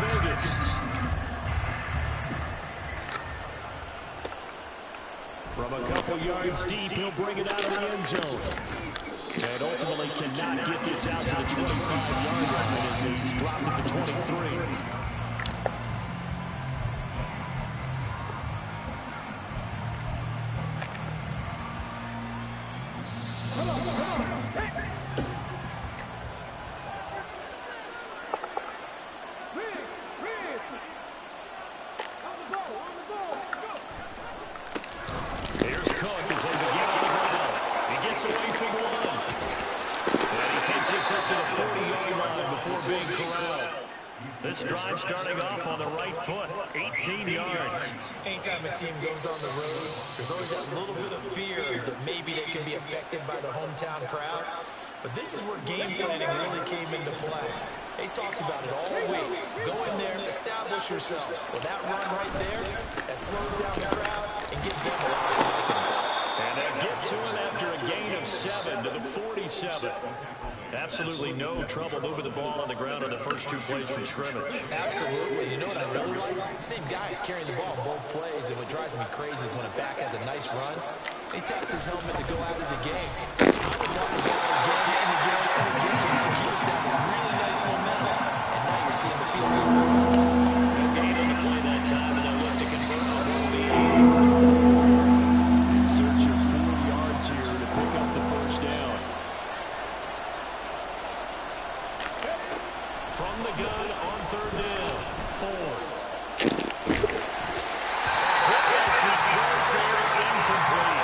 Vegas. From a couple yards deep, he'll bring it out of the end zone. And ultimately cannot get this out to the 25-yard line as he's dropped it to 23. This drive starting off on the right foot, 18 yards. Anytime a team goes on the road, there's always that little bit of fear that maybe they can be affected by the hometown crowd. But this is where game planning really came into play. They talked about it all week. Go in there, establish yourselves. Well, that run right there, that slows down the crowd and gives them a lot of confidence. And they get to it after a gain of 7 to the 47. Absolutely no trouble moving the ball on the ground on the first 2 plays from scrimmage. Absolutely. You know what I really like? Same guy carrying the ball on both plays, and what drives me crazy is when a back has a nice run, he taps his helmet to go out of the game. I would want to go again and again and again because you established really nice momentum, and now you're seeing the field move. A gain on the play that time, and they'll look to convert on in search of 4 yards here to pick up the first down. From the gun on 3rd down, 4. As he throws there, incomplete.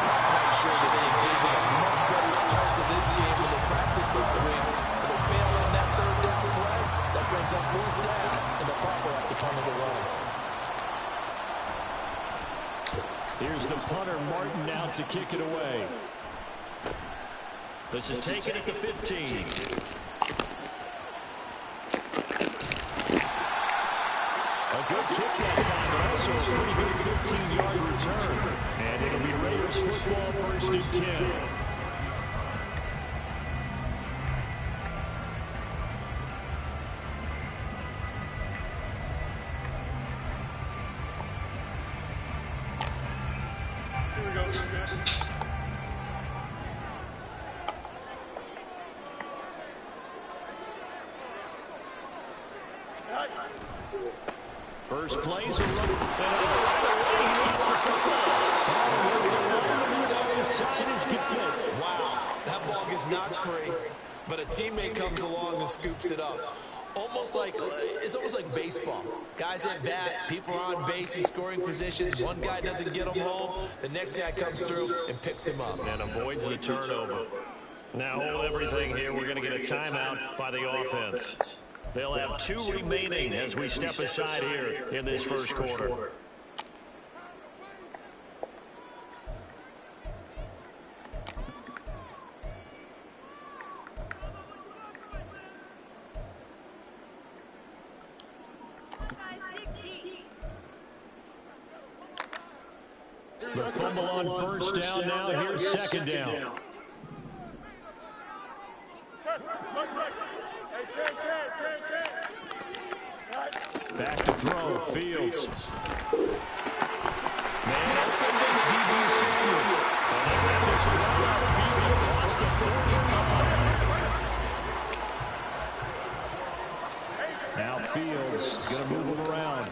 I'm quite sure that they envision a much better start to this game when they practiced all week. But they fail on that 3rd down play. That brings up 4th down, and they'll probably have to punt it away. Here's the punter, Martin, out to kick it away. This is taken at the 15. A good kick that time, but also a pretty good 15-yard return. And it'll be Raiders football, 1st and 10. Here we go. First plays a run. Wow, that ball gets knocked free, but a teammate comes along and scoops it up. It's almost like baseball. Guys at bat, people are on base in scoring position. One guy doesn't get him home. The next guy comes through and picks him up. And avoids the turnover. Now hold everything here. We're going to get a timeout by the offense. They'll have 2 remaining as we step aside here in this first quarter. The fumble on 1st down now. Here's 2nd down. Back to throw. Fields. Man open. It's Deebo Samuel. And they let this one out of field across the 35. Now Fields going to move him around.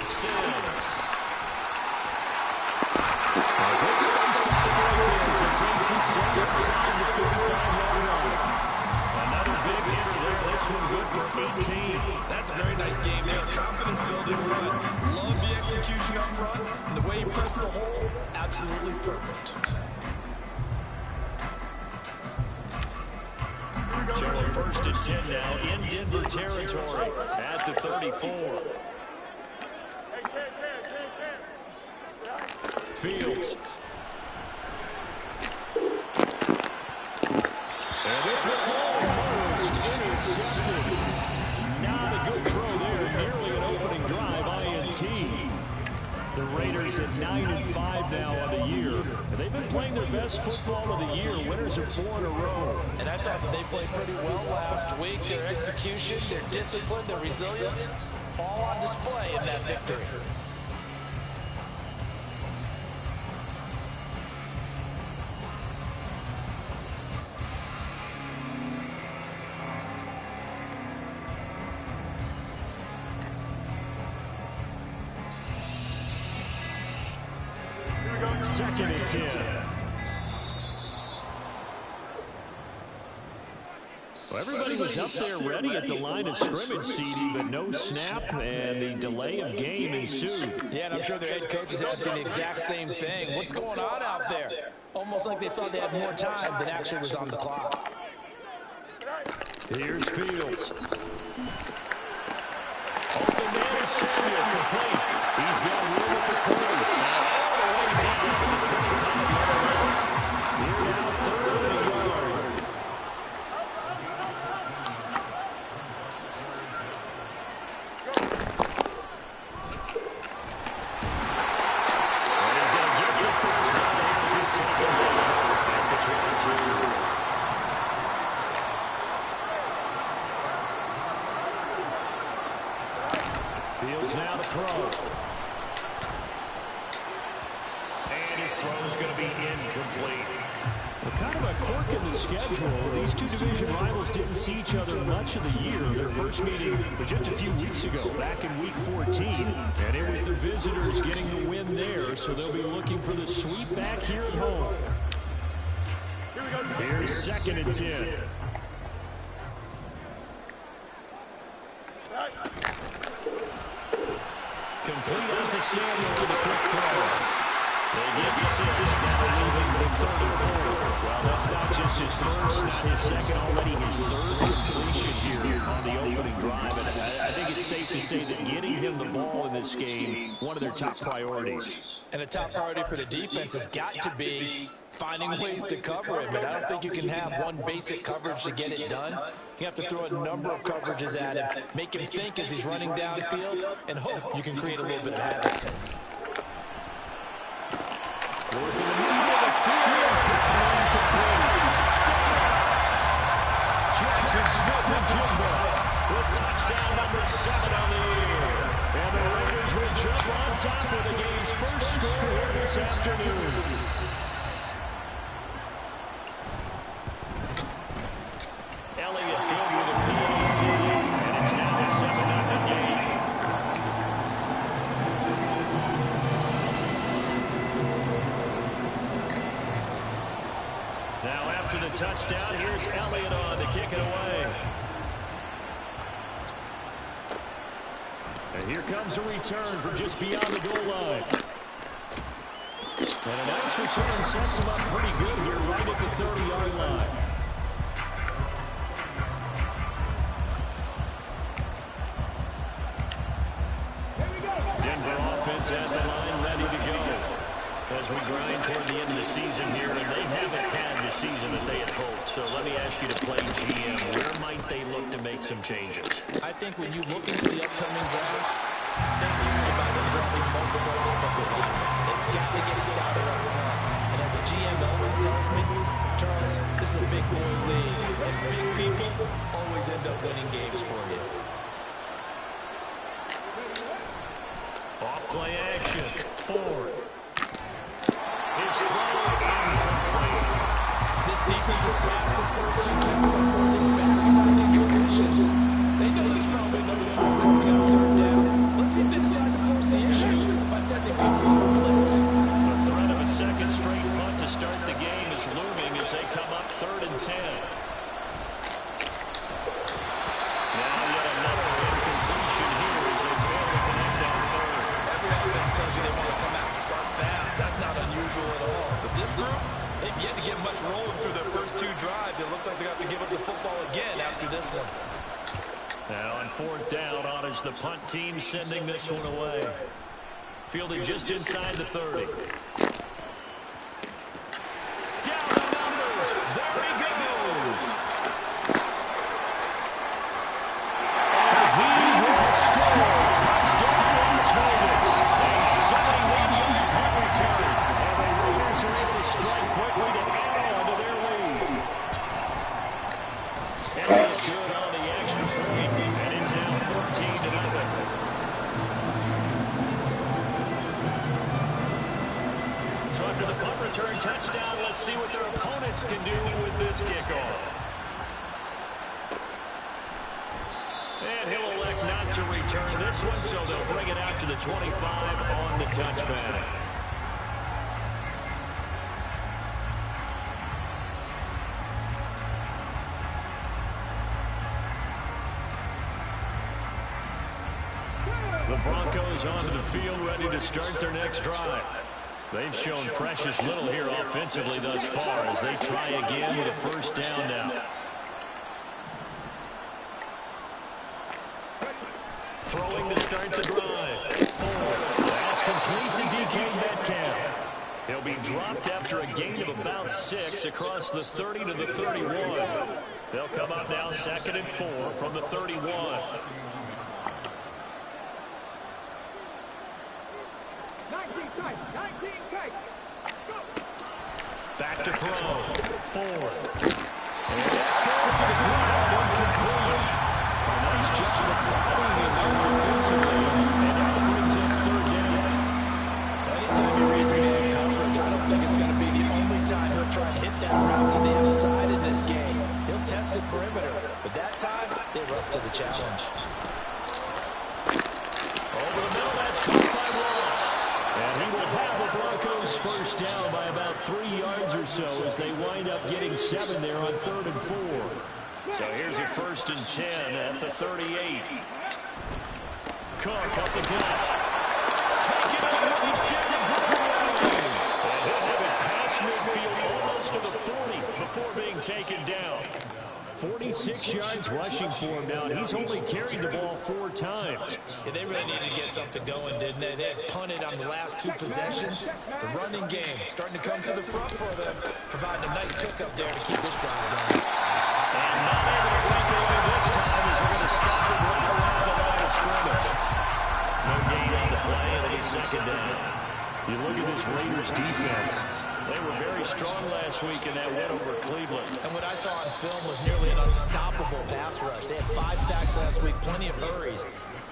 Sims. Good space to break there as it takes his step inside the 45-yard line. Another big hitter there. This one good for 18. That's a very nice game there. Confidence-building run. Love the execution up front. And the way he pressed the hole, absolutely perfect. So we're 1st and 10 now in Denver territory at the 34. Fields. And this one almost intercepted. Not a good throw there. Nearly an opening drive, INT. The Raiders Raiders at 9-5 now on the year. And they've been playing their best football of the year. Winners of 4 in a row. And I thought that they played pretty well last week. Their execution, their discipline, their resilience, all on display in that victory. Second and 10. Well, everybody was up there ready at the line of scrimmage, CD, but no snap, and the delay of game ensued. Yeah, and I'm sure their head coach is asking the exact same thing. What's going on out there? Almost like they thought they had more time than actually was on the clock. Here's Fields. Open man is Samuel, complete. He's got room at the 40. Here now, third and a yard. And he's going to get the first down. Here's his tackle at the 22. Fields now to throw. His throw is going to be incomplete. Well, kind of a quirk in the schedule. These two division rivals didn't see each other much of the year. Their first meeting was just a few weeks ago, back in Week 14. And it was the visitors getting the win there, so they'll be looking for the sweep back here at home. Here's second and 10. Complete out to Samuel with a quick throw. They get 6. That'll leave him with 34. Well, that's not just his first, not his second, already his third completion here on the opening drive. And I think it's safe to say that getting him the ball in this game, one of their top priorities. And a top priority for the defense has got to be finding ways to cover him. But I don't think you can have one basic coverage to get it done. You have to throw a number of coverages at him, make him think as he's running downfield, and hope you can create a little bit of havoc. Working the middle of the field. Touchdown. Jackson Smith-Njigba with touchdown number 7 on the year. And the Raiders will jump on top of the game's first score here this afternoon. Elliott good with a PAT, and it's now a 7-0 game. Now after the touchdown, here's Elliott on to kick it away. And here comes a return from just beyond the goal line. And a nice return sets him up pretty good here right at the 30-yard line. Denver offense at the line, ready to go. As we grind toward the end of the season here, and they haven't had the season that they had hoped. So let me ask you to play GM. Where might they look to make some changes? I think when you look into the upcoming draft, think about them drafting multiple offensive linemen. They've got to get stouter up front. And as a GM always tells me, Charles, this is a big boy league, and big people always end up winning games for you. Off play action. Ford. His throw incomplete. This defense has passed its first 2 tests by forcing back-to-back incompletions. They know there's probably another throw coming out 3rd down. Let's see if they decide to force the issue by sending people on a blitz. The threat of a second straight punt to start the game is looming as they come up 3rd and 10. Now yet another incompletion here as they fail to connect on 3rd. Every offense tells you they want to come out and start fast. That's not unusual at all. But this group, they've yet to get much rolling through their first 2 drives. It looks like they have to give up the football again after this one. Now on 4th down, on is the punt team sending this one away. Fielded just inside the 30. Down the numbers. There he goes. And he will score. Touchdown Las Vegas. A 71-yard this kickoff. And he'll elect not to return this one, so they'll bring it out to the 25 on the touchback. The Broncos onto the field, ready to start their next drive. They've shown precious little here offensively thus far as they try again with a first down now. Throwing to start the drive. Ford. Pass complete to DK Metcalf. He'll be dropped after a gain of about 6 across the 30 to the 31. They'll come up now 2nd and 4 from the 31. Back to throw. Ford. And that falls to the ground, incomplete. A nice job of bobbing him out defensively. And now brings up 3rd down. Anytime he reads man coverage, I don't think it's going to be the only time he'll try and hit that route to the outside in this game. He'll test the perimeter, but that time, they were up to the challenge. Over the middle, that's caught by Ross. And he will have the Broncos first down by about 3 yards or so as they wind up getting 7 there on 3rd and 4. So here's a 1st and 10 at the 38. Cook up the gut. Taken on right down the line. And he'll have it past midfield almost to the 40 before being taken down. 46 yards rushing for him now, and he's only carried the ball 4 times. Yeah, they really needed to get something going, didn't they? They had punted on the last 2 possessions. The running game starting to come to the front for them, providing a nice pickup there to keep this drive going. And not able to break away this time as they're going to stop him right around the line of scrimmage. No gain on the play, and it's 2nd down. You look at this Raiders defense. They were very strong last week in that win over Cleveland. And what I saw on film was nearly an unstoppable pass rush. They had 5 sacks last week, plenty of hurries.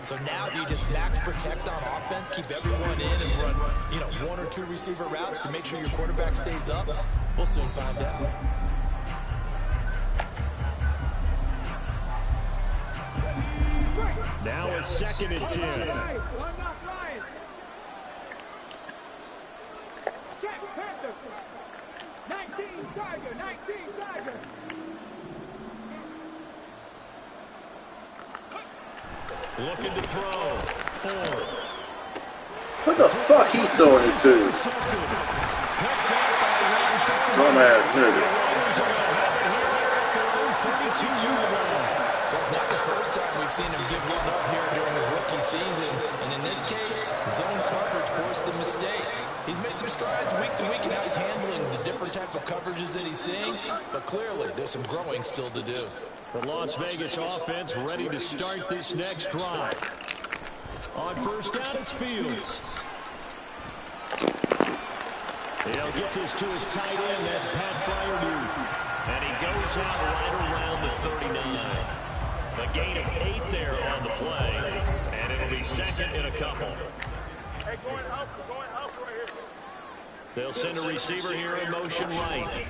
So now do you just max protect on offense, keep everyone in and run, 1 or 2 receiver routes to make sure your quarterback stays up? We'll soon find out. Now a 2nd and 10. Looking to throw. Ford. What the fuck he throwing it to? Dumbass nigga. Well, it's not the first time we've seen him give one up here during his rookie season. And in this case, zone coverage forced the mistake. He's made some strides week to week in how he's handling the different type of coverages that he's seeing. But clearly, there's some growing still to do. The Las Vegas offense ready to start this next drive. On first down, it's Fields. He'll get this to his tight end. That's Pat Freiermuth. And he goes out right around the 39. A gain of 8 there on the play. And it'll be 2nd and a couple. Hey, going up right here. They'll send a receiver here in motion right.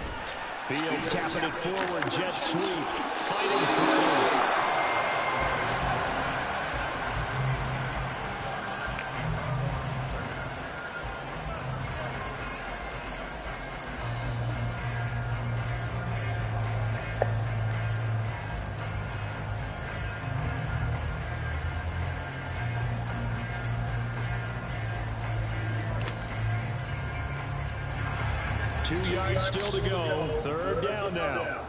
Fields tapping it forward, jet sweep, fighting through. Two yards still to go. 3rd down now.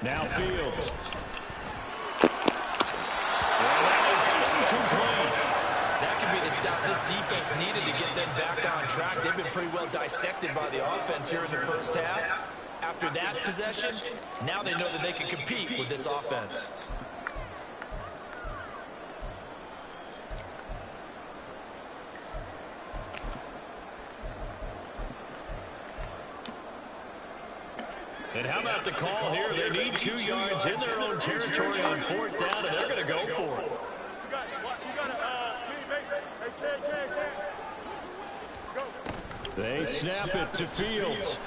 Now Fields. That could be the stop this defense needed to get them back on track. They've been pretty well dissected by the offense here in the first half. After that possession, now they know that they can compete with this offense. And how about the call here? They need 2 yards in their own territory on 4th down, and they're going to go for it. You got They snap it to Fields.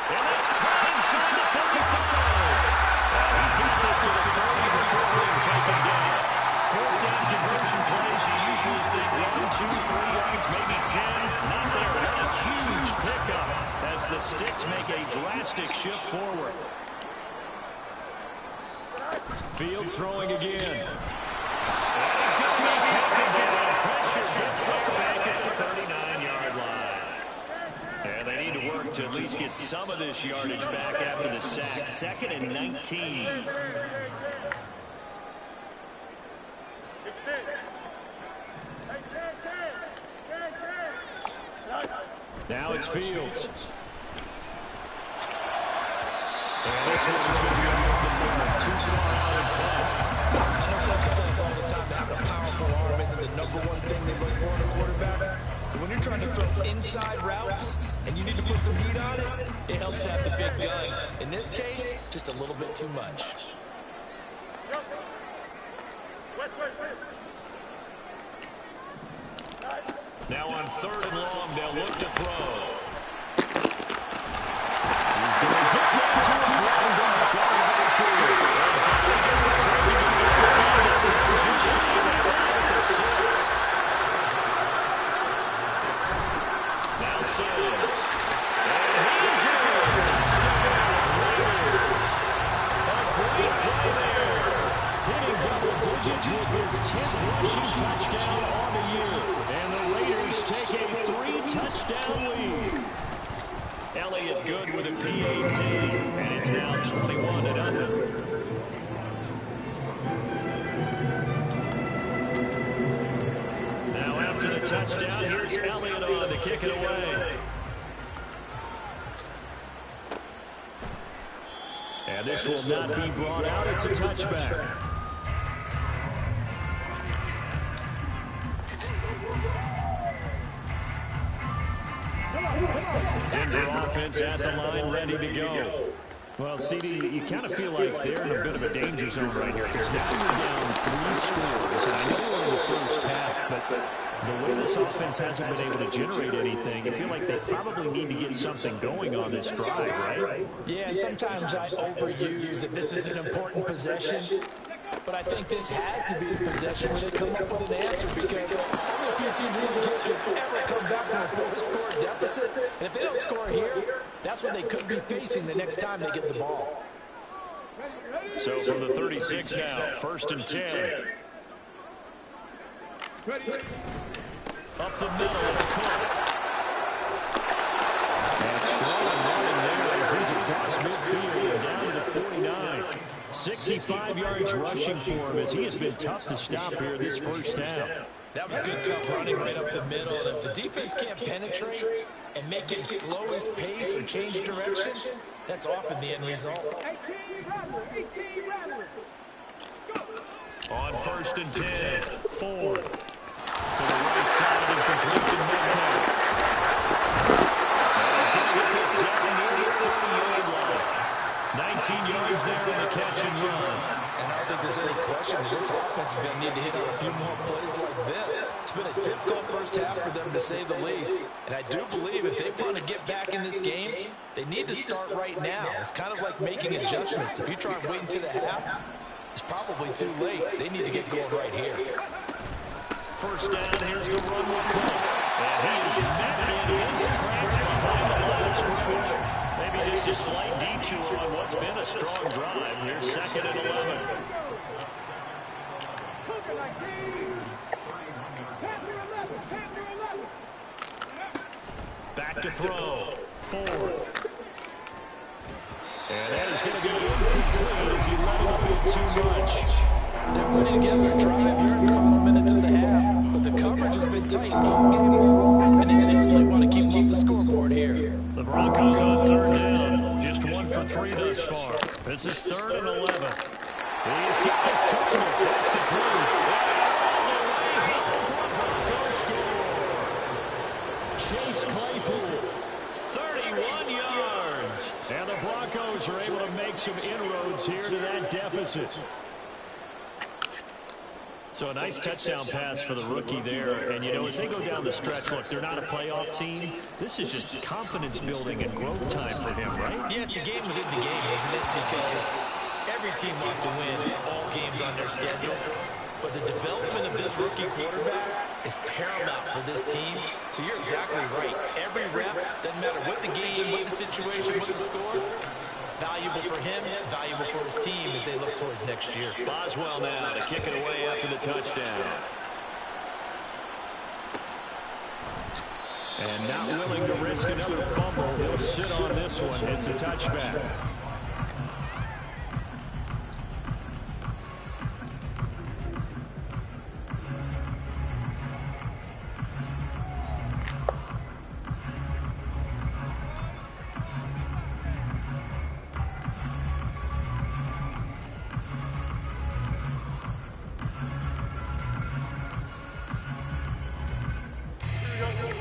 And that's caught inside the 35. He's got this to the 30 before being taken down. Fourth down conversion plays, you usually think 1, 2, 3 yards, maybe 10. Not there. What a huge pickup as the Sticks make a drastic shift forward. Fields throwing again. And he's going to be taken down. Pressure gets there back at the 39-yard line. And they need to work to at least get some of this yardage back after the sack. 2nd and 19. Now it's Fields. And this one is going to be off the board. Too far out in front. I know coaches tell us all the time that having a powerful arm isn't the #1 thing they look for in a quarterback. But when you're trying to throw inside routes and you need to put some heat on it, it helps to have the big gun. In this case, just a little bit too much. Now on 3rd and long, they'll look to throw. He's going to get that to his running back on the backfield. And Tyler Gibbs taking it inside. It's just shy of the 5 at the 6. Now Sims. And he's in. Touchdown, Raiders. A great play there. Hitting double digits with his 10th rushing touchdown on the year. And the Raiders take a 3-touchdown lead. Elliott good with a PAT, and it's now 21-0. Now after the touchdown, here's Elliott on to kick it away. And this will not be brought out. It's a touchback. Denver offense at the line, ready to go. Well, CD, you kind of feel like they're in a bit of a danger zone right here because now you're down 3 scores. And I know we're in the first half, but the way this offense hasn't been able to generate anything, I feel like they probably need to get something going on this drive, right? Yeah, and sometimes I overuse it. This is an important possession. But I think this has to be the possession where they come up with an answer because only a few teams in the history have ever come back from a 4-score deficit. And if they don't score here, that's what they could be facing the next time they get the ball. So from the 36 now, 1st and 10. Up the middle, it's Cook. And strong running there as he's across midfield and down to the 49. 65 yards rushing for him as he has been tough to stop here this first half. That was good, tough running right up the middle. And if the defense can't penetrate and make it slow his pace or change direction, that's often the end result. On 1st and 10, Ford. To the right side and complete to Metcalf. And he's going to get this down near the 30-yard line. 19 yards there on the catch and run. And I don't think there's any question that this offense is going to need to hit on a few more plays like this. It's been a difficult first half for them, to say the least. And I do believe if they want to get back in this game, they need to start right now. It's kind of like making adjustments. If you try and wait until the half, it's probably too late. They need to get going right here. First down, here's the run with Cook. And he is met in his tracks behind the line of scrimmage. Maybe just a slight detour on what's been a strong drive. Here's 2nd and 11. Back to throw. Ford. And that is going to be incomplete as he let him a bit too much. They're putting together a drive here in the final minutes of the half, but the coverage has been tight all game long, and they certainly want to keep them off the scoreboard here. The Broncos on 3rd down, just 1 for 3 thus far. This is 3rd and 11. He's got his target. That's complete. Chase Claypool, 31 yards. And the Broncos are able to make some inroads here to that deficit. So a nice touchdown pass for the rookie there. And, you know, as they go down the stretch, look, they're not a playoff team. This is just confidence building and growth time for him, right? Yeah, it's a game within the game, isn't it? Because every team wants to win all games on their schedule. But the development of this rookie quarterback is paramount for this team. So you're exactly right. Every rep, doesn't matter what the game, what the situation, what the score, valuable for him, valuable for his team as they look towards next year. Boswell now to kick it away after the touchdown. And not willing to risk another fumble. He'll sit on this one. It's a touchback.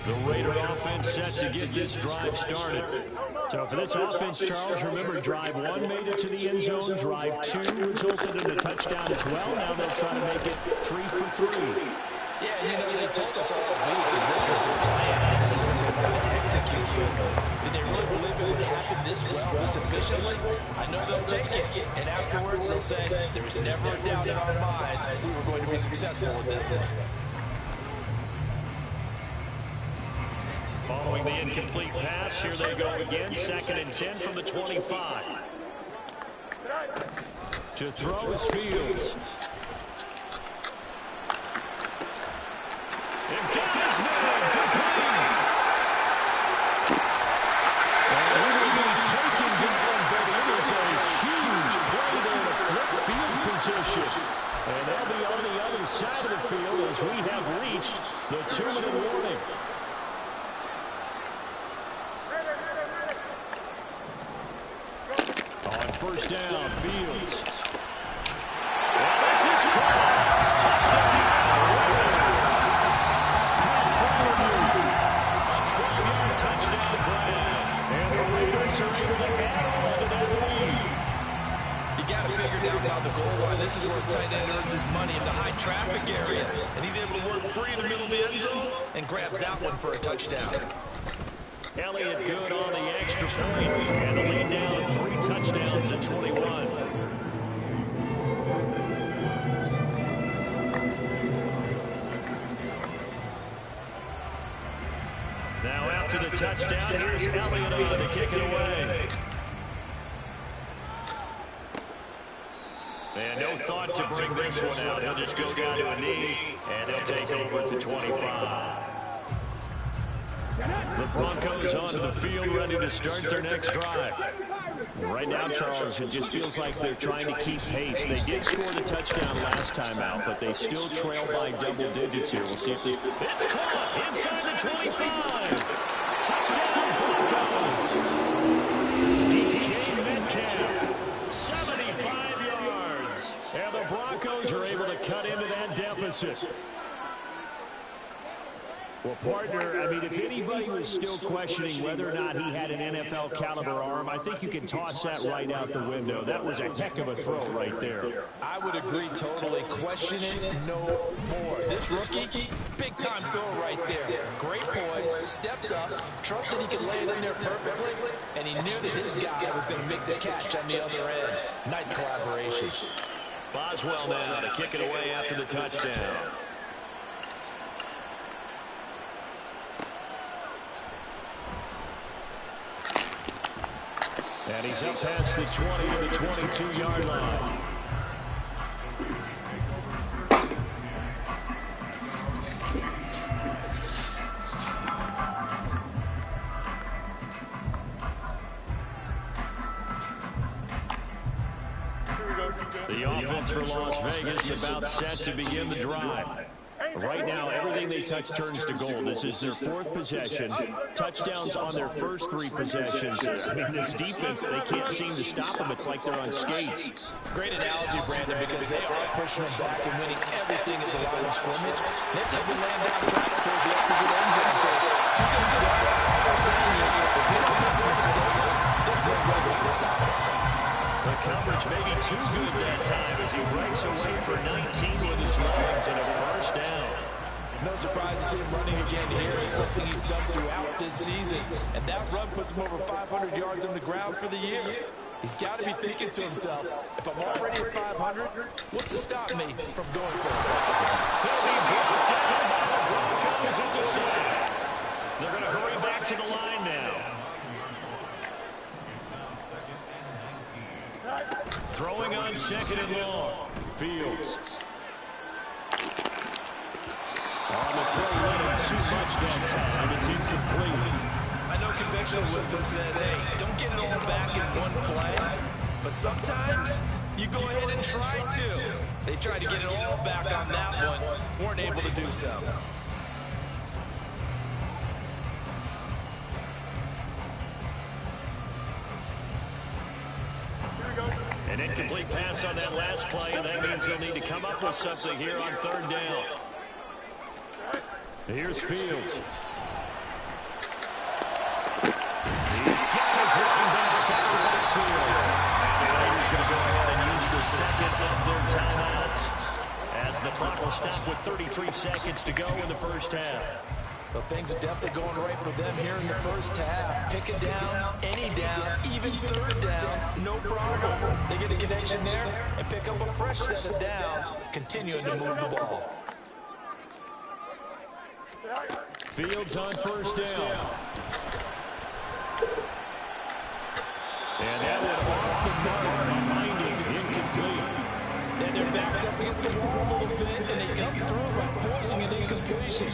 The Raider offense set to get this drive started. So for this offense, Charles, remember drive 1 made it to the end zone. Drive 2 resulted in a touchdown as well. Now they'll try to make it 3 for 3. Yeah, you know, they told us all week that this was their plan. This is what they wanted to execute. Did they really believe it would happen this well, this efficiently? I know they'll take it. And afterwards, they'll say, there was never a doubt in our minds we were going to be successful with this one. Following the incomplete pass, here they go again. 2nd and 10 from the 25. To throw is Fields. And got his man complete. And he will be taken down, but it is a huge play there to flip field position. And they'll be on the other side of the field as we have reached the 2-minute warning. On first down, Fields. Well, this is caught. Touchdown. Raiders. Pat Freiermuth. A 12-yard touchdown grab. And the Raiders are able to add on to that lead. You got to figure down by the goal line. This is where a tight end earns his money in the high traffic area. And he's able to work free in the middle of the end zone and grabs that one for a touchdown. Elliott good on the extra point. And the lead now to 3 touchdowns at 21. Now after the touchdown, here's Elliott on to kick it away. And no thought to bring this one out. He'll just go down to a knee, and they'll take over at the 25. The Broncos onto the field, ready to start their next drive. Right now, Charles, it just feels like they're trying to keep pace. They did score the touchdown last time out, but they still trail by double digits here. We'll see if this... It's caught inside the 25. Touchdown, Broncos. DK Metcalf, 75 yards. And the Broncos are able to cut into that deficit. Well, partner, I mean, if anybody was still questioning whether or not he had an NFL caliber arm, I think you can toss that right out the window. That was a heck of a throw right there. I would agree totally. Question it no more. This rookie, big-time throw right there. Great poise, stepped up, trusted he could lay it in there perfectly, and he knew that his guy was going to make the catch on the other end. Nice collaboration. Boswell now to kick it away after the touchdown. And he's up past the 20 to the 22-yard line. The offense for Las Vegas about set to begin the drive. Right now, everything they touch turns to gold. This is their 4th possession. Touchdowns on their first 3 possessions. I mean, this defense, they can't seem to stop them. It's like they're on skates. Great analogy, Brandon, because they are pushing them back and winning everything at the line of scrimmage. They've just been laying down tracks towards the opposite end zone. So, to themselves, all they're saying is, if we don't make a mistake, there's no way they can stop us. The coverage may be too good that time as he breaks away for 19 with his legs. surprised to see him running again here. It's something he's done throughout this season. And that run puts him over 500 yards on the ground for the year. He's got to be thinking to himself, if I'm already at 500, what's to stop me from going for 1,000? He'll be brought down by the Broncos. It's a sack. They're going to hurry back to the line now. Throwing on 2nd and long. Fields. On the throw, running too much that time. It's incomplete. I know conventional wisdom says, hey, don't get it all back in one play. But sometimes you go ahead and try to. They tried to get it all back on that one. Weren't able to do so. An incomplete pass on that last play, and that means they'll need to come up with something here on 3rd down. Here's Fields. He's got his running back out of the backfield. And the Raiders going to go ahead and use the second of their timeouts, as the clock will stop with 33 seconds to go in the first half. Well, things are definitely going right for them here in the first half. Pick it down, any down, even 3rd down, no problem. They get a connection there and pick up a fresh set of downs, continuing to move the ball. Fields on 1st down. And that one off the mark behind him, incomplete. Then their backs up against the wall a little bit, and they come through by forcing an incompletion.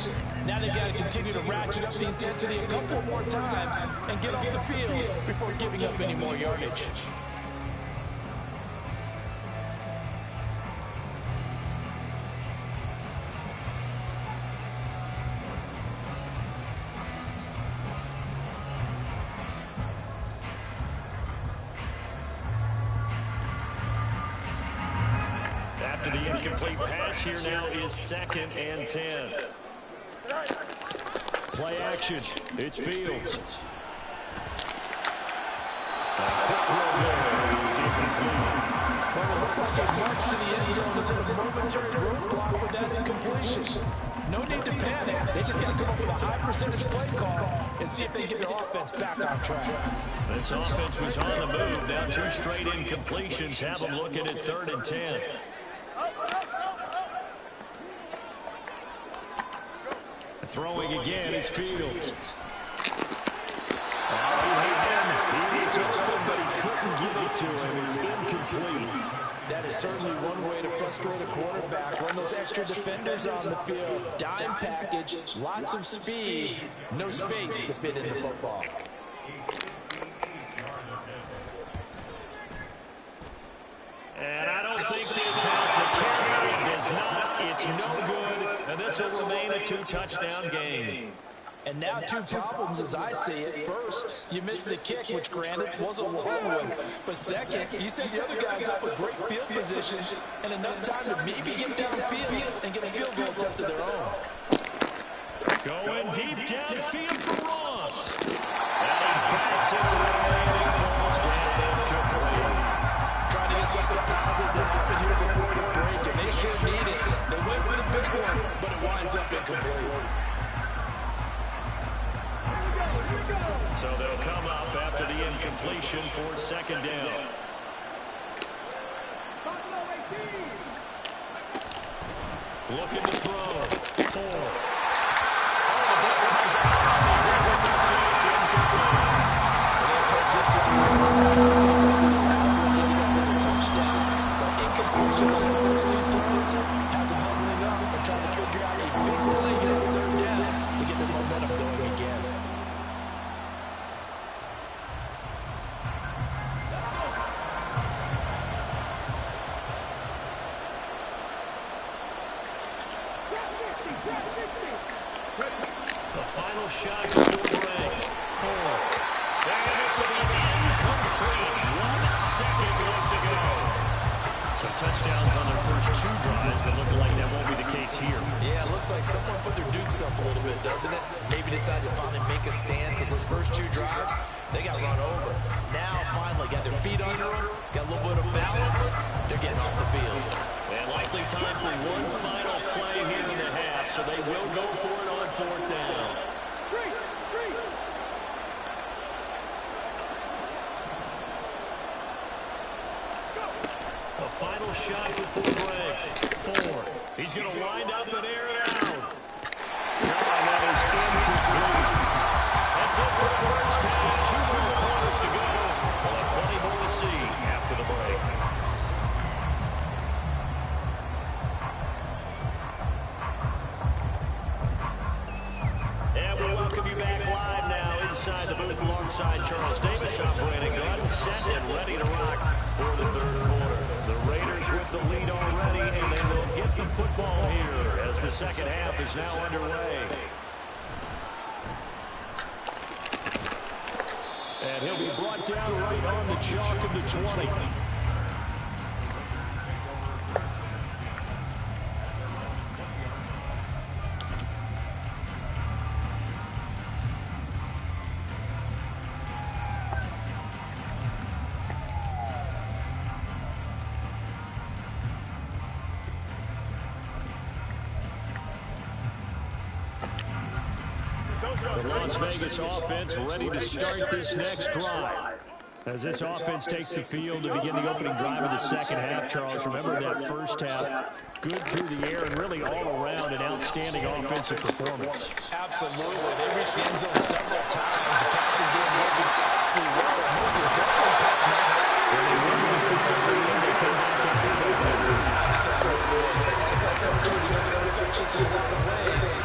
Now they've got to continue to ratchet up the intensity a couple more times and get off the field before giving up any more yardage. After the incomplete pass, here now is 2nd and 10. Play action. It's Fields. A quick throw there. It's incomplete. Well, it looked like they marched to the end zone as a momentary roadblock with that incompletion. No need to panic. They just got to come up with a high percentage play call and see if they can get their offense back on track. This offense was on the move. Now 2 straight incompletions have them looking at 3rd and 10. Throwing again is Fields. He was open, but he couldn't get it to him. It's incomplete. That is certainly one way to frustrate a quarterback. Run those extra defenders on the field. Dime package, lots of speed, no space to fit in the football. And I don't think this has the carry. It does not. It's no good. And this will remain a 2-touchdown game. And now 2 problems as I see it. First, you missed the kick, which granted was a long one. But second, you set the other guys up with great field position and enough time to maybe get downfield and get a field goal attempt of their own. Going deep downfield for Ross. And he backs it away and he falls down incomplete. Trying to get something positive that happened here before the break, and they sure need it. They went for the big one, but it winds up incomplete. So they'll come up after the incompletion for 2nd down. Looking to throw. 4. Oh, the ball comes out. It's incomplete. It's a touchdown. But incompletions on the first 2 throws has them huddling up and trying to figure out a big play here on 3rd down to get their momentum going again. The final shot before break. 4. And this will be incomplete. 1 second left to go. So touchdowns on their first 2 drives, but looking like that won't be the case here. Yeah, it looks like someone put their dukes up a little bit, doesn't it? Maybe decided to finally make a stand because those first 2 drives, they got run over. Now, finally, got their feet under them, got a little bit of balance. They're getting off the field. And likely time for one final play here in the half. So so they will go for it on 4th down. A final shot before break. 4. He's going to wind up and air it out. And that is incomplete. That's it for the first half. 2 more quarters to go. We'll have plenty more to see after the break. And we'll welcome you back live now inside the booth alongside Charles Davis. I'm Brandon Gunn, set and ready to rock for the 3rd quarter. The Raiders with the lead already, and they will get the football here as the 2nd half is now underway. And he'll be brought down right on the chalk of the 20. The Las Vegas offense ready to start this next drive. As this offense takes the field to begin the opening drive of the 2nd half, Charles, remember that first half, good through the air and really all around an outstanding offensive performance. Absolutely. They reached the end zone several times. The passing game working pretty well. When they win the team, they come back and win the game. Absolutely.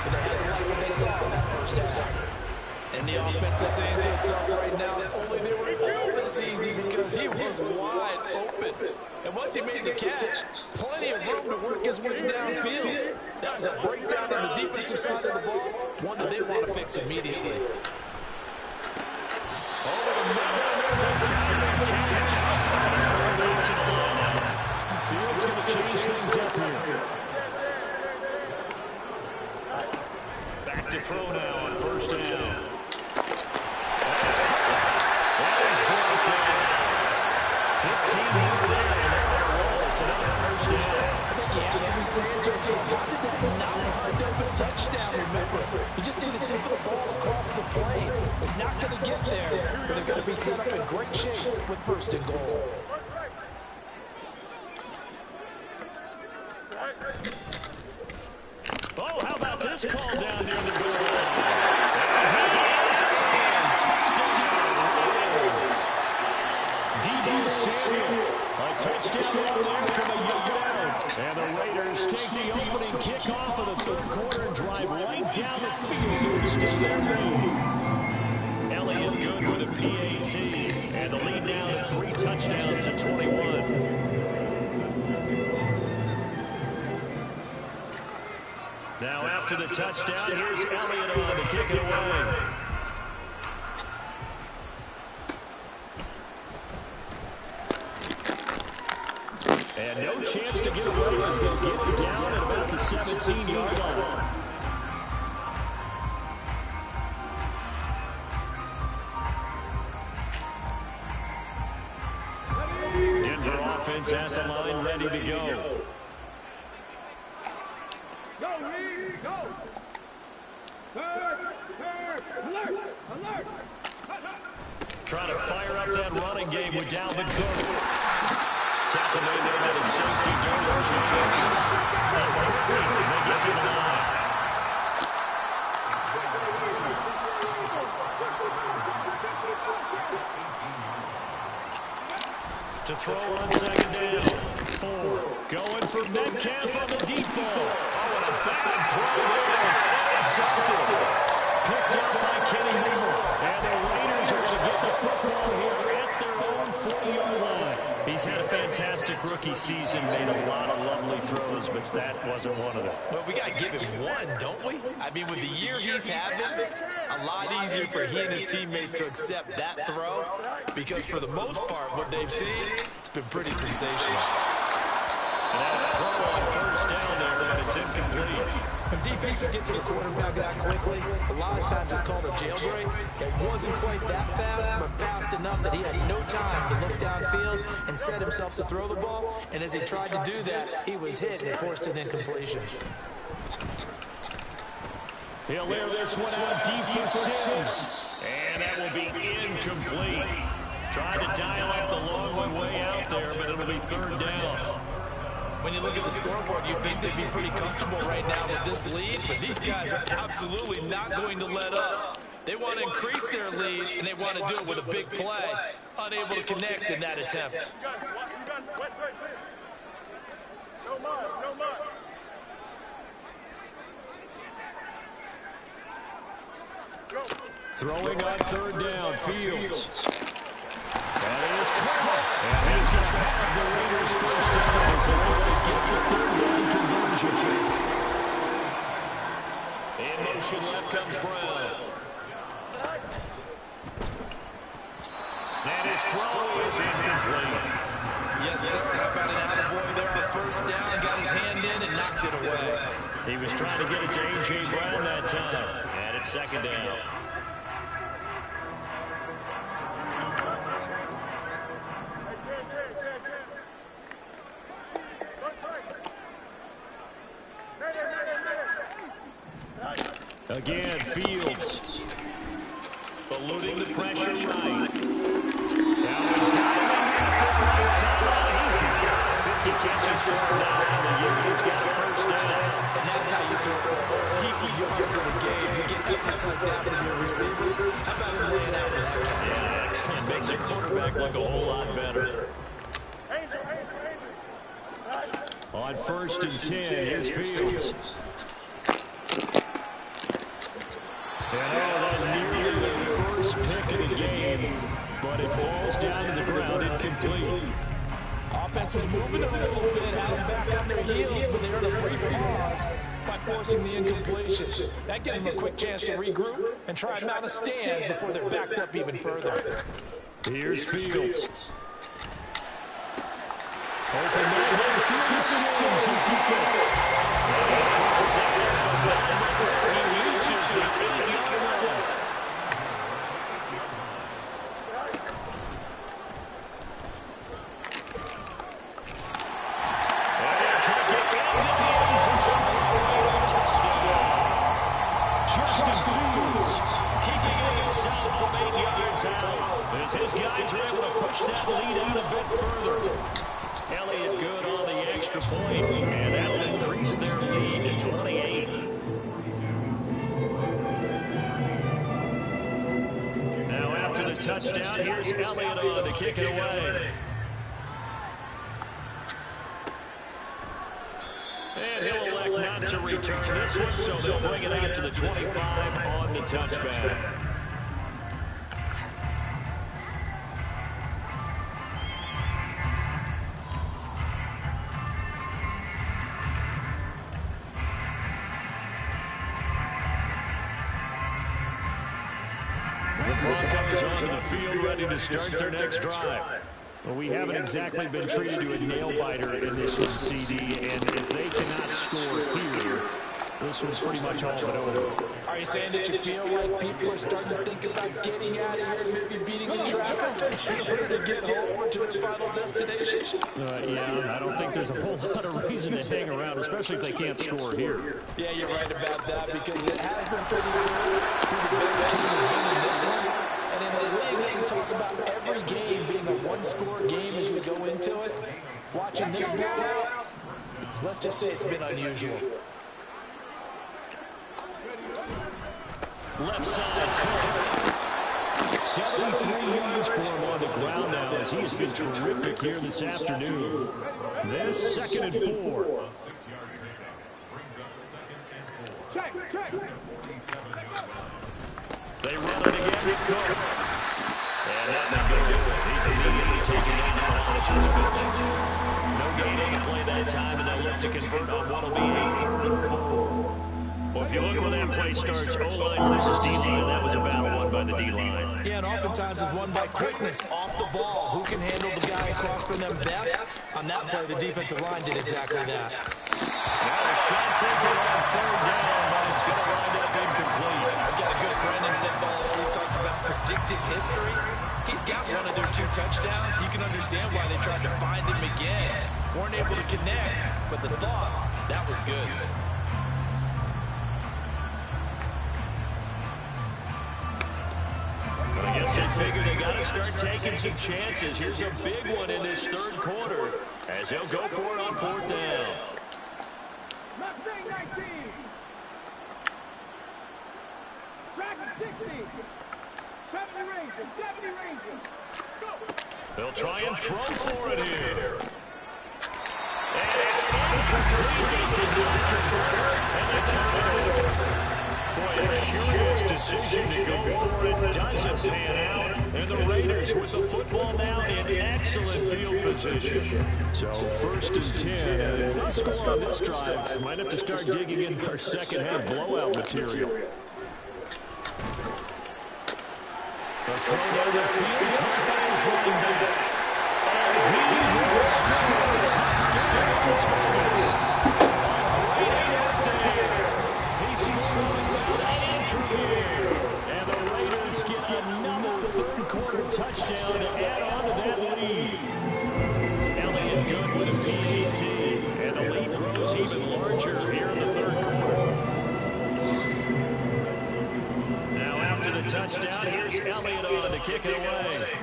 But they had to like what they saw in that first half. And the offense is saying to itself right now, if only they were all this easy, because he was wide open. And once he made the catch, plenty of room to work his way downfield. That was a breakdown on the defensive side of the ball, one that they want to fix immediately. Over the middle, and there's a diving catch. To the line now. Field's going to change things up here. Back to throw now on 1st down. That is brought down. 15 over there, and they're going to roll. It's another 1st down. I think you have to be saying to himself, how did that not wind up a touchdown, remember? You just need to take the ball across the plane. It's not going to get there, but they're going to be set up in great shape with 1st and goal. Oh, how about this call down near the goal line? And he is in. Touchdown, Raiders. Deebo Samuel. A touchdown right there from a yard out. And the Raiders take the opening kickoff of the 3rd quarter and drive right down the field to extend their lead. Elliott good with a PAT. And the lead now to 3 touchdowns at 21. Now after the touchdown, here's Elliott on to kick it away. And no chance to get away as they get it down at about the 17-yard line. Denver offense at the line, ready to go. Go, Reed, go! Third, alert, alert! Trying to fire up that running game with Dalvin Cook. Tackle made there by the safety, Derwin James. And quickly, they get to the line. To throw on 2nd down. 4. Going for Metcalf on the deep ball. Oh, and a bad throw there. It's intercepted. Picked up by Kenny Moore. And the Raiders are going to get the football here at their own 40-yard line. He's had a fantastic rookie season, made a lot of lovely throws, but that wasn't one of them. Well, we got to give him one, don't we? I mean, with the year he's having, a lot easier for he and his teammates to accept that throw, because for the most part, what they've seen, it's been pretty sensational. And that throw on 1st down there, but it's incomplete. When defenses get to the quarterback that quickly, a lot of times it's called a jailbreak. It wasn't quite that fast, but fast enough that he had no time to look downfield and set himself to throw the ball. And as he tried to do that, he was hit and it forced an incompletion. He'll air this one out deep for Sims. And that will be incomplete. Trying to dial up the long way out there, but it'll be third down. When you look at the scoreboard, you'd think they'd be pretty comfortable right now with this lead, but these guys are absolutely not going to let up. They want to increase their lead, and they want to do it with a big play. Unable to connect in that attempt. Throwing on third down, Fields. That is caught. And he's going to have the Raiders first down as they get the third down conversion. In motion left comes Brown. And his throw is incomplete. Yes, sir. How about an attaboy there on first down? Got his hand in and knocked it away. He was trying to get it to A.J. Brown that time. And it's second down. Again, Fields. Eluding the pressure right. Now we're diving in for the right side. He's got 50 catches for him now on the year. He's got a first down. And that's how you throw a heap of yards in a game. You get efforts like that from your receivers. How about him laying out for that catch? Yeah, excellent. Makes the quarterback look a whole lot better. On first and 10, here's Fields. And that nearly their first pick of the game, but it falls down to the ground incomplete. Offense was moving a little bit, had them back on their heels, but they earned a brief pause by forcing the incompletion. That gives them a quick chance to regroup and try and mount a stand before they're backed up even further. Here's Fields. Open middle, Fields. He's got it. He's protected before he reaches the 8-yard line. And taking it in the end zone for a touchdown. Justin Fields keeping it himself from 8 yards out as his guys are able to push that lead out a bit further. Elliott good on the extra point, and that will increase their lead to 28. Now after the touchdown, here's Elliott on to kick it away. And he'll elect not to return this one, so they'll bring it out to the 25 on the touchback. Broncos onto the field, ready to start their next drive. Well, we haven't exactly been treated to a nail-biter in this one, CD, and if they cannot score here, this one's pretty much all but over. Are you saying that you feel like people are starting to think about getting out of here and maybe beating the traffic in order to get home or to their final destination? Yeah, I don't think there's a whole lot of reason to hang around, especially if they can't score here. Yeah, you're right about that, because it has been pretty clear who the better team has been in this one. And in a league that we talk about every game being a one-score game as we go into it, watching this blowout, let's just say it's been unusual. Left side, 73 yards for him on the ground now as he has been terrific here this afternoon. This 2nd and 4. They run it again. Cook. And nothing good. He's immediately taken down the line of scrimmage. No gain on the play that time, and they'll look to convert on what will be a 3rd and 4. Well, if you look where that play starts, O-line versus D-line, that was a battle won by the D-line. Yeah, and oftentimes it's won by quickness off the ball. Who can handle the guy across from them best? On that play, the defensive line did exactly that. Now a shot taken on 3rd down, but it's going to wind up incomplete. I've got a good friend in football that always talks about predictive history. He's got one of their 2 touchdowns. You can understand why they tried to find him again. Weren't able to connect, but the thought, that was good. figure they got to start taking some chances. Here's a big one in this third quarter as he'll go for it on fourth down. Mustang 19. Dragon 60. 70 Rangers. 70 Rangers. Go. They'll try and throw for it here. And it's incomplete. They cannot convert, and they turn it over. Boy, a curious decision to go for it doesn't pan out. And the Raiders with the football now in excellent field position. So 1st and 10. And if they score on this drive, might have to start digging in our second half blowout material. The throw down the field, caught by his running back. And he will score a touchdown, Las Vegas. A great effort there. He scored on the ground and through the air. And the Raiders get another third quarter touchdown to add on to that lead. Elliott Good with a PAT. And the lead grows even larger here in the third quarter. Now after the touchdown, here's Elliott on to kick it away.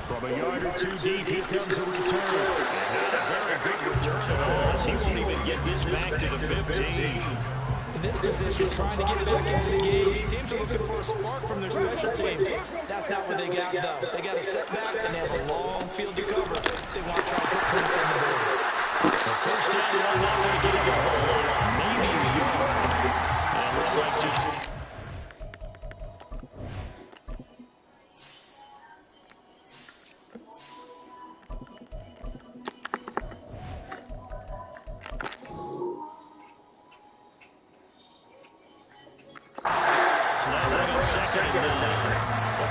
From a yard or two deep, here comes a return. And not a very good return at all, as he won't even get this back to the 15. In this position, trying to get back into the game. Teams are looking for a spark from their special teams. That's not what they got, though. They got a setback, and they have a long field to cover. They want to try to put points on the board. The first down, they're not going to get him a whole lot. Maybe a yard. And it looks like just...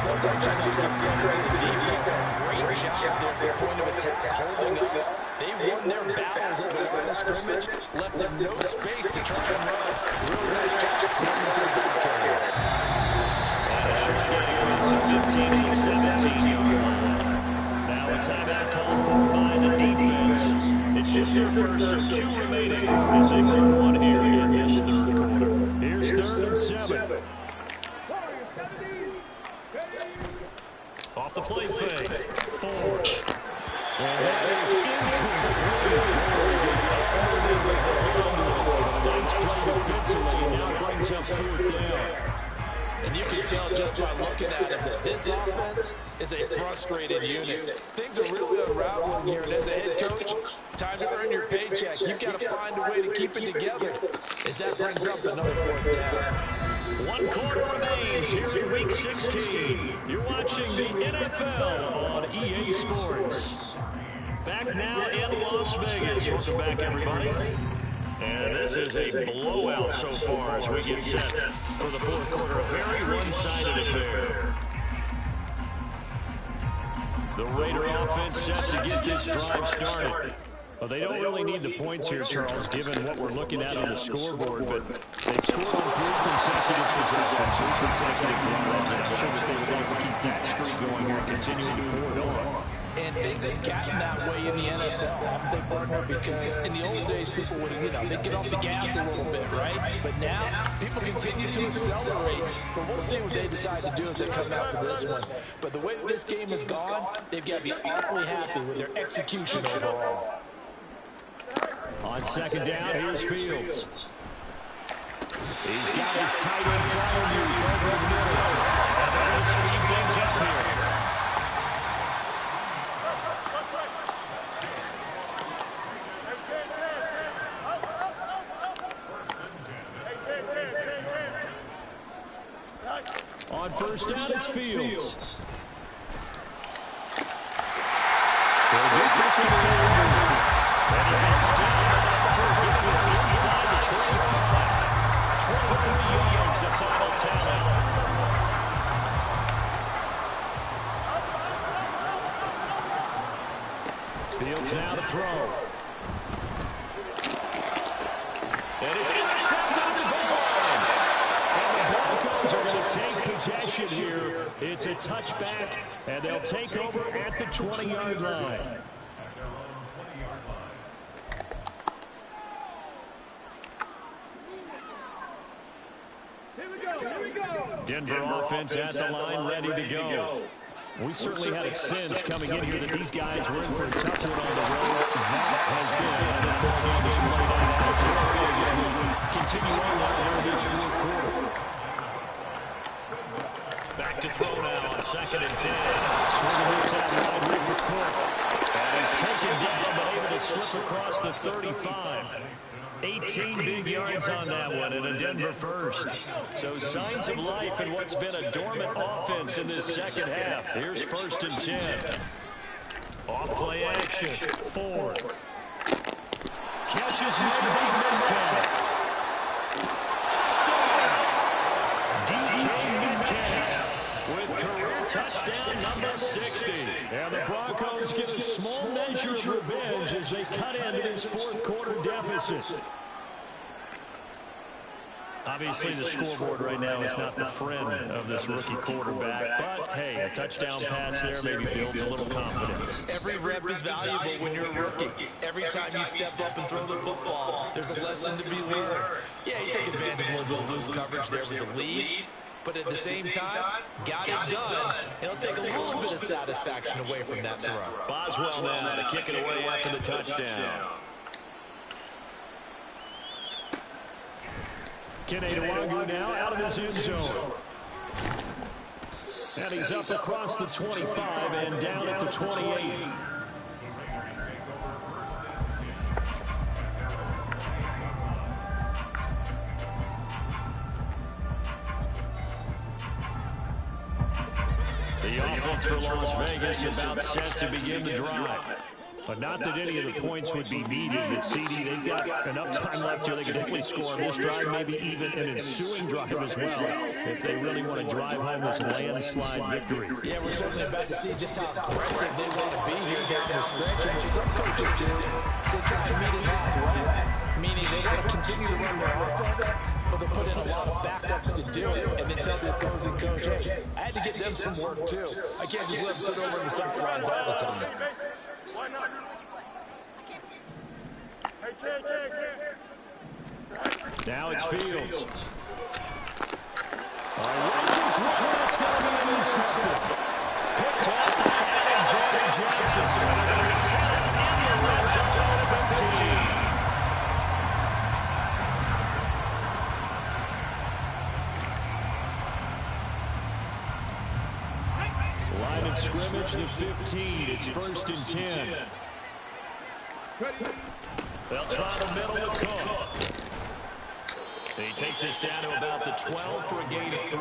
Sometimes just have to give credit to the defense. Great job there at the point of attack, holding up. They won their battles at the line of scrimmage, left them no space to try and run. Real nice job swarming to the ball carrier. And a short gain across the 15 to 17-yard line. Now a timeout called for by the defense. It's just their first, so 2 remaining as they run one here in this third quarter. Here's 3rd and 7. Off the play fake. Ford. And that is incomplete. Nice play defensively. Now brings up 4th down. And you can tell just by looking at him that this offense is a frustrated unit. Things are really unraveling here. And as a head coach, time to earn your paycheck. You've got to find a way to keep it together. As that brings up another 4th down. 1 quarter remains here in Week 16. You're watching the NFL on EA Sports. Back now in Las Vegas. Welcome back, everybody. And this is a blowout so far as we get set for the 4th quarter. A very one-sided affair. The Raider offense set to get this drive started. Well, they don't really need the points here, Charles, given what we're looking at on the scoreboard, but they've scored on 3 consecutive possessions, 3 consecutive drives, and I'm sure that they would like to keep that streak going here and continuing to pour it on. And things have gotten that way in the NFL, haven't they, partner? Because in the old days, people would, they'd get off the gas a little bit, right? But now, people continue to accelerate. But we'll see what they decide to do as they come out for this one. But the way this game has gone, they've got to be awfully happy with their execution overall. On 2nd down, here's Fields. He's got his tight end flying move over the middle. And that'll speed things up here. On 1st down, it's Fields. They'll get this to the Raiders. And he comes down for getting us inside the 25. 23 yards, the final tally. Fields now to throw. And it's intercepted at the goal line. And the Broncos are going to take possession here. It's a touchback, and they'll take over at the 20-yard line. Here we go. Denver offense at the line, ready to go. We certainly had a sense coming in here that these guys were in for a tough one on the road. That has been how this ball game has played out. It's real big as we continue on now here in this fourth quarter. Back to throw now on 2nd and 10. Swinging this out wide right for Cook. And he's taken down but able to slip across the 35. 18 big yards on that one and a Denver first. So signs of life in what's been a dormant offense in this second half. Here's 1st and 10. Off play action. Ford. Catches Metcalf. Touchdown. DK Metcalf with career touchdown number 60. And the Broncos get a small measure of revenge as they cut into this fourth quarter deficit. Obviously, the scoreboard right now is not the friend of this rookie quarterback. But, hey, a touchdown pass there maybe builds a little confidence. Every rep is valuable when you're a rookie. Every time you step up and throw the football, there's a lesson to be learned. Yeah, he took advantage of a little bit of loose coverage there with the lead. But at the same time, got it done. It'll take a little bit of satisfaction away from that throw. Boswell now to kick it away after the touchdown. Kene Nwangwu now out of his end zone. And he's up across the 25 and down at the 28. The offense for Las Vegas about set to begin the drive. But not that any of the points would be needed. But CD, they've got enough time left here. They can definitely score on this drive, maybe even an ensuing drive as well, if they really want to drive home this landslide victory. Yeah, we're certainly about to see just how aggressive they want to be here down the stretch. And what some coaches do is they try to meet it halfway, meaning they want to continue to run their offense, but they'll put in a lot of backups to do it, and then tell the opposing coach, hey, I had to get them some work too. I can't just let them sit over in the sidelines all the time. Why not? Now it's Fields. Rogers one that's going to be intercepted. Picked up by Alexander Johnson. Set in the red zone at 15. Line of scrimmage, the 15. It's 1st and 10. They'll try the middle with Cook. He takes us down to about the 12 for a gain of 3.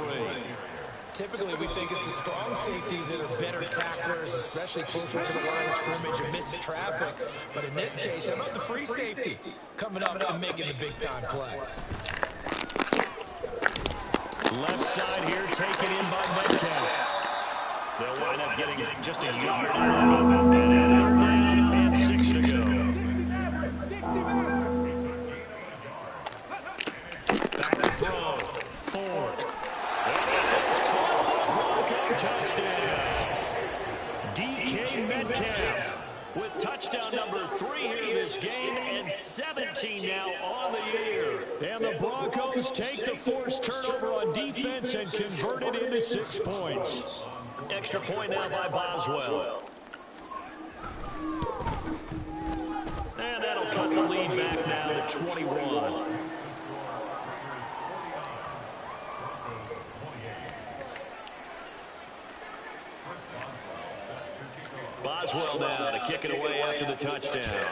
Typically, we think it's the strong safeties that are better tacklers, especially closer to the line of scrimmage amidst traffic. But in this case, how about the free safety coming up and making the big-time play? Left side here taken in by Metcalf. They'll wind up getting just a yard out of it. And 3rd down and 6 to go. Back to throw. Ford. And this is caught for Bronco touchdown. DK Metcalf with touchdown number 3 here in this game and 17 now on the year. And the Broncos take the forced turnover on defense and convert it into 6 points. Extra point now by Boswell. And that'll cut the lead back now to 21. Boswell now to kick it away after the touchdown.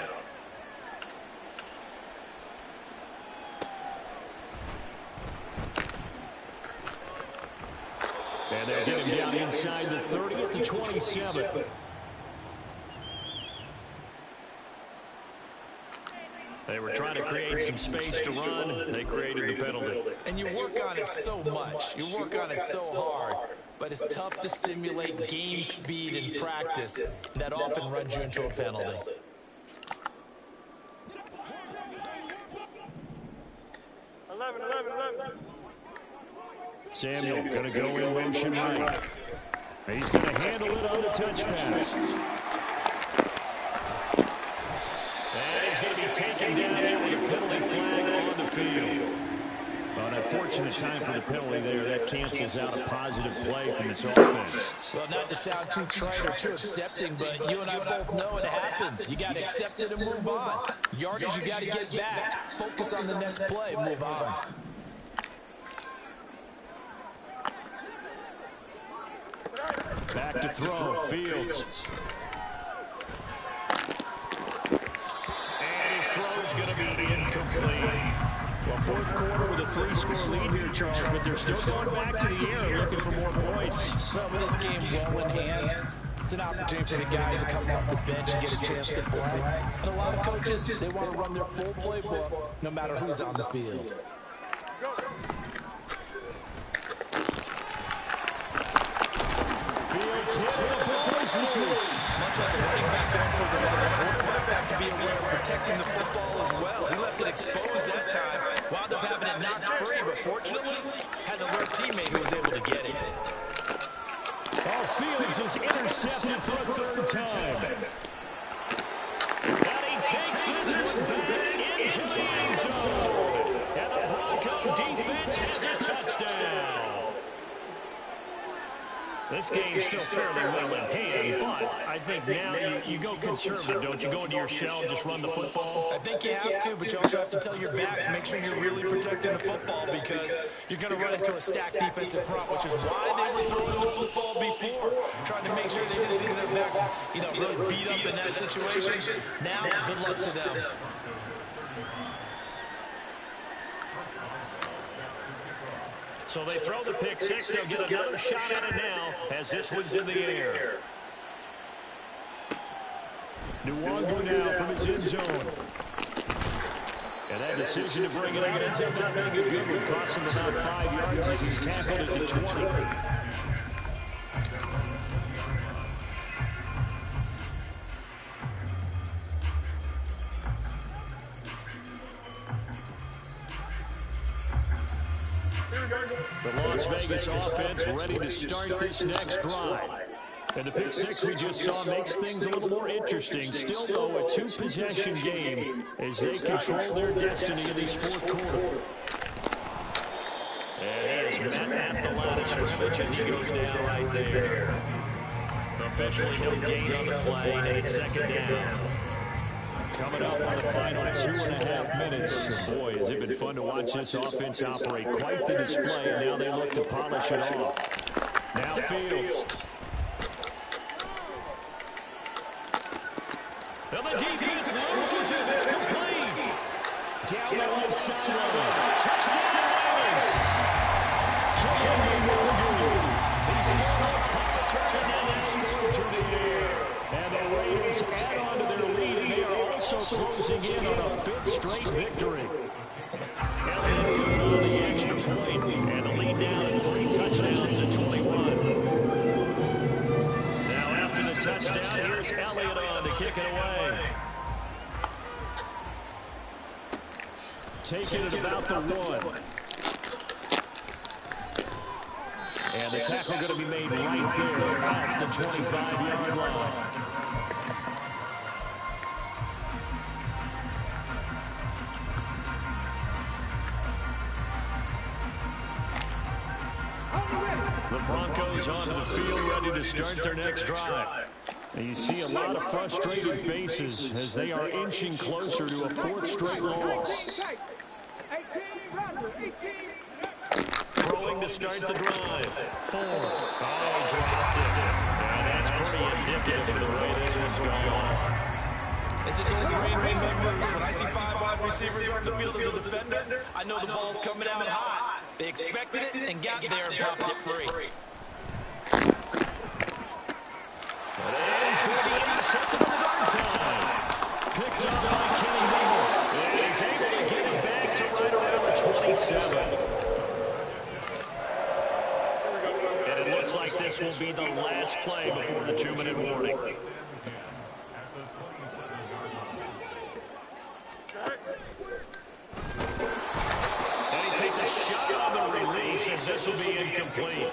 And they'll get him down inside the 30 at the 27. They were trying to create some space to run. They created the penalty. And you work on it so much. You work on it so hard. But it's tough to simulate game speed in practice. That often runs you into a penalty. Samuel going to go in motion right. He's going to handle it on the touch pass. And he's going to be taken down there with a penalty flag on the field. A An unfortunate time for the penalty there. That cancels out a positive play from this offense. Well, not to sound too trite or too accepting, but you and I both know it happens. You got to accept it and move on. Yardage, you got to get back. Focus on the next play and move on. Back to throw. Fields. And his throw's going to be incomplete. Well, fourth quarter with a 3-score lead here, Charles, but they're still going back to the air looking for more points. Well, with this game well in hand, it's an opportunity for the guys to come off the bench and get a chance to play. And a lot of coaches, they want to run their full playbook no matter who's on the field. Fields hit, the ball is loose. Much like the running back going for the ball, quarterbacks have to be aware of protecting the football as well. He left it exposed that time. Wound up having it knocked free, but fortunately, had an alert teammate who was able to get it. Oh, Fields is intercepted for a third time. And he takes this one back into the end zone. And the Bronco defense has a touchdown. This game's still fairly well in hand, but I think now you go conservative, don't you? Go into your shell and just run the football? I think you have to, but you also have to tell your backs, make sure you're really protecting the football because you're going to run into a stacked defensive front, which is why they were throwing the football before, trying to make sure they didn't see their backs, really beat up in that situation. Now, good luck to them. So they throw the pick six. They'll get another shot at it now as this one's in the air. Nwangu now from his end zone. And that decision to bring it out ends up not being a good one. Cost him about 5 yards as he's tackled at the 20. The Las Vegas offense ready to start this next drive. And the pick six we just saw makes things a little more interesting. Still, though, a two-possession game as they control their destiny in this fourth quarter. And he is met at the line of scrimmage, and he goes down right there. Officially no gain on the play, and it's second down. Coming up on the final 2.5 minutes. Boy, has it been fun to watch this offense operate. Quite the display, and now they look to polish it off. Now Fields. And the defense loses it. It's complete. Down the left sideline. Touchdown Raiders. He scored on a punt return, and then he scored through the air. And the Raiders add on to their lead, and they are also closing in on a 5th straight victory. Elliott good on the extra point, and the lead now at 3 touchdowns at 21. Now after the touchdown, here's Elliott on to kick it away. Taking it about the 1. And the tackle going to be made right there at the 25-yard line. The Broncos onto the field ready to start their next drive. And you see a lot of frustrated faces as they are inching closer to a 4th straight loss. Throwing to start the drive. Ford. Oh, dropped it. And that's pretty indicative of the way this one's gone. As this old Green remembers, when I see 5 wide receivers on the field as a defender, I know the ball's coming out hot. They expected it and got there and popped it free. And he's going to be intercepted on his own time. Picked up by Kenny Miller. And he's able to get it back to right around the 27. And it looks like this will be the last play before the 2-minute warning. And he takes a shot on the release as this will be incomplete.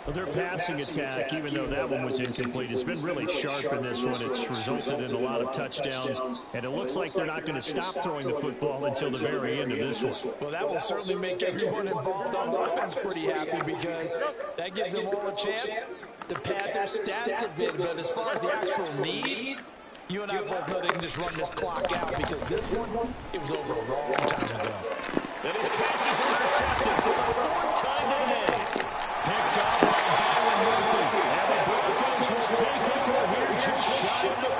Well, their passing attack, even though that one was incomplete, has been really sharp in this one. It's resulted in a lot of touchdowns, and it looks like they're not going to stop throwing the football until the very end of this one. Well, that will certainly make everyone involved on offense pretty happy because that gives them all a chance to pad their stats a bit. But as far as the actual need, you and I both know they can just run this clock out because this one, it was over a long time ago. And his pass is intercepted for the fourth time today. Picked up by Byron Murphy. And the Broncos will take over here just shy of the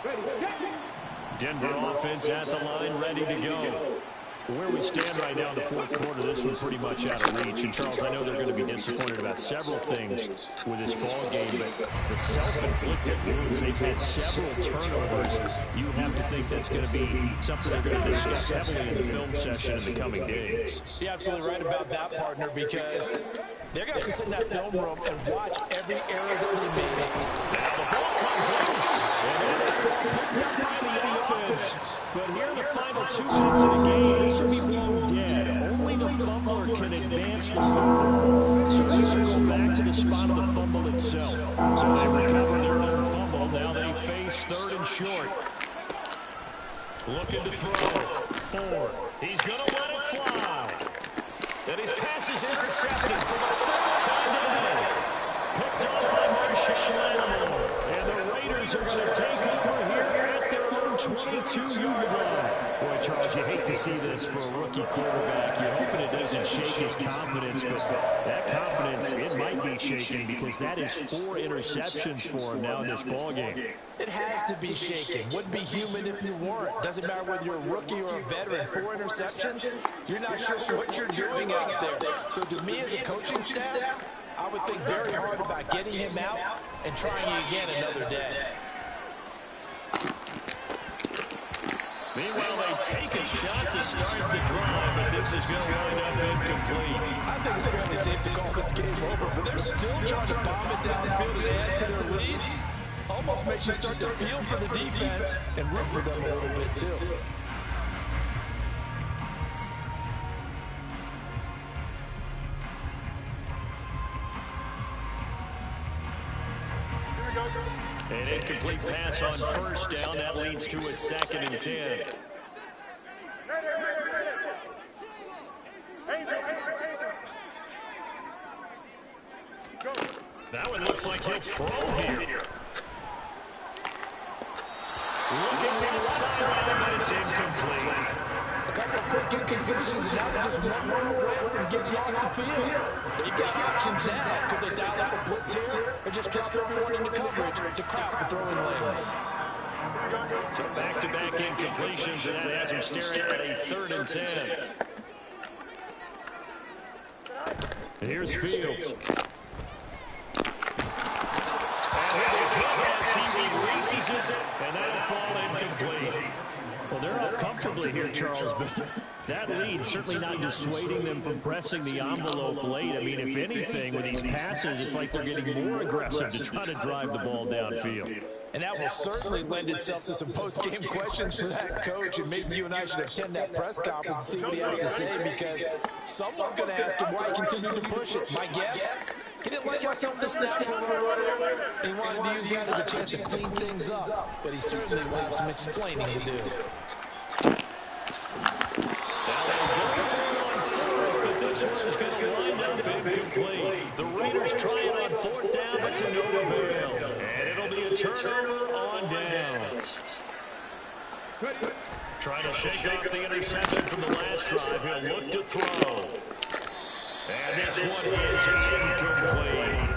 30. Denver offense at the line, ready to go. Where we stand right now in the fourth quarter, this one's pretty much out of reach. And, Charles, I know they're going to be disappointed about several things with this ball game, but the self-inflicted wounds, they've had several turnovers. You have to think that's going to be something they're going to discuss heavily in the film session in the coming days. You're absolutely right about that, partner, because they're going to have to sit in that film room and watch every error that they make. Now the ball comes loose, and it is picked up by the offense. But here in the final 2 minutes of the game, this will be blown dead. Only the fumbler can advance the fumble. So this will go back to the spot of the fumble itself. So they recover their own fumble. Now they face third and short. Looking to throw. Ford. He's going to let it fly. And his pass is intercepted for the third time today. Picked up by Marshawn Lattimore. And the Raiders are going to take over here at their own 22-yard line. Boy, Charles, you hate to see this for a rookie quarterback. You're hoping it doesn't shake his confidence, but that confidence, it might be shaken because that is 4 interceptions for him now in this ballgame. It has to be shaken. Wouldn't be human if you weren't. Doesn't matter whether you're a rookie or a veteran. 4 interceptions, you're not sure what you're doing out there. So to me as a coaching staff, I would think very hard about getting him out and trying again another day. Meanwhile, they take a shot to start the drive, but this is going to wind up incomplete. I think it's fairly safe to call this game over, but they're still trying to bomb it downfield and add to their lead. Almost makes you start to feel for the defense and root for them a little bit, too. An incomplete pass on first down. That leads to a 2nd and 10. That one looks like he'll throw here. Looking inside, but it's incomplete. A couple of quick incompletions, and now they're just one run away from getting off the field. They've got options now. Could they dial up a blitz here, or just drop everyone into coverage to crowd the throwing lanes? So back-to-back incompletions, and that has him staring at a 3rd and 10. Here's Fields. He releases it, and that'll fall incomplete. Well, they're up comfortably here, Charles, but that lead certainly not dissuading them from pressing the envelope late. I mean, if anything, with these passes, it's like they're getting more aggressive to try to drive the ball downfield. And that will certainly lend itself to some post-game questions for that coach, and maybe you and I should attend that press conference and see what he has to say, because someone's going to ask him why he continued to push it. My guess, he didn't like how some of the snaps were earlier, and he wanted to use that as a chance to clean things up, but he certainly will have some explaining to do. This one is going to wind up incomplete. The Raiders try it on 4th down, but to no avail. And it'll be a turnover on downs. Trying to shake off the interception from the last drive. He'll look to throw. And this one is incomplete.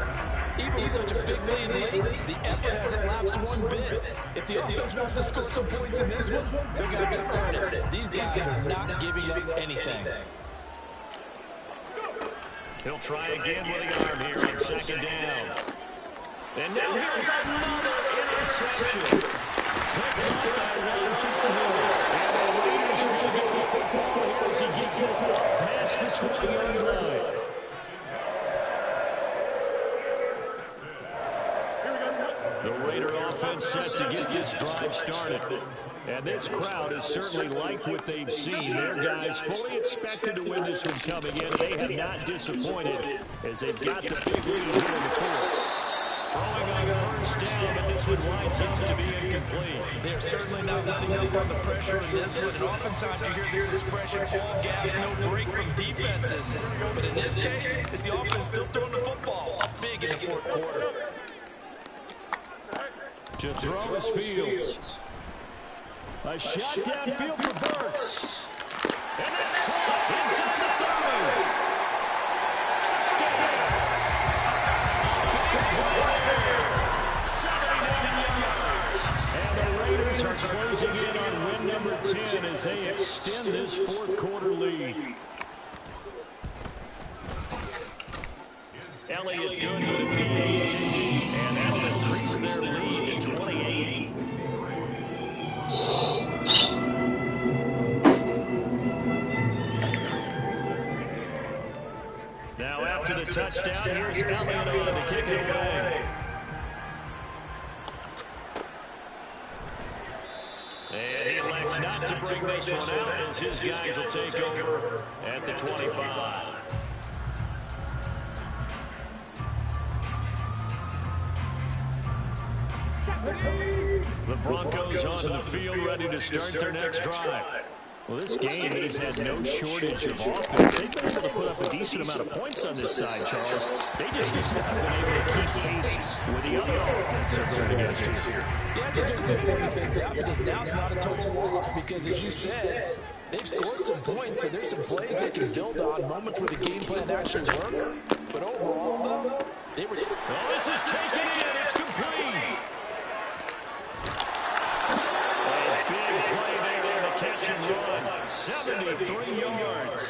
Even with such a big lead late, the effort hasn't lapsed one bit. If the offense wants to score some points in this one, they're going to have to earn it. These guys are not giving up anything. He'll try again with the arm here on 2nd down. And now here's another interception. Picked up by Will Fuller. And the Raiders are going to get the football here as he gets this past the 20-yard line. The Raider offense set to get this drive started. And this crowd has certainly liked what they've seen. Their guys fully expected to win this one coming in, and they have not disappointed as they've got the big lead here in the fourth. Throwing on first down, but this one winds up to be incomplete. They're certainly not letting up on the pressure in this one, and oftentimes you hear this expression, all gas, no break from defenses. But in this case, it's the offense still throwing the football up big in the fourth quarter. To throw is Fields. A shot downfield for Burks. And that's caught inside the 30. Touchdown. 79 yards. And the Raiders are closing in on win number 10 as they extend this fourth quarter lead. Elliott good with a PAT, and that'll increase their lead to 28. Now after the touchdown, here's Elliott on to kick it away. And he elects not to bring this one out as his guys will take over at the 25. The Broncos onto the field, ready to start their next drive. Well, this game has had no shortage of offense. They've been able to put up a decent amount of points on this side, Charles. They just haven't been able to keep pace with the other offense they're going against here. Yeah, that's a good way of pointing things out, because now it's not a total loss, because as you said, they've scored some points, so there's some plays they can build on, moments where the game plan actually worked. But overall, though, they were... Oh, this is taken in. It's complete. A big play there on the catch and run. 73 yards.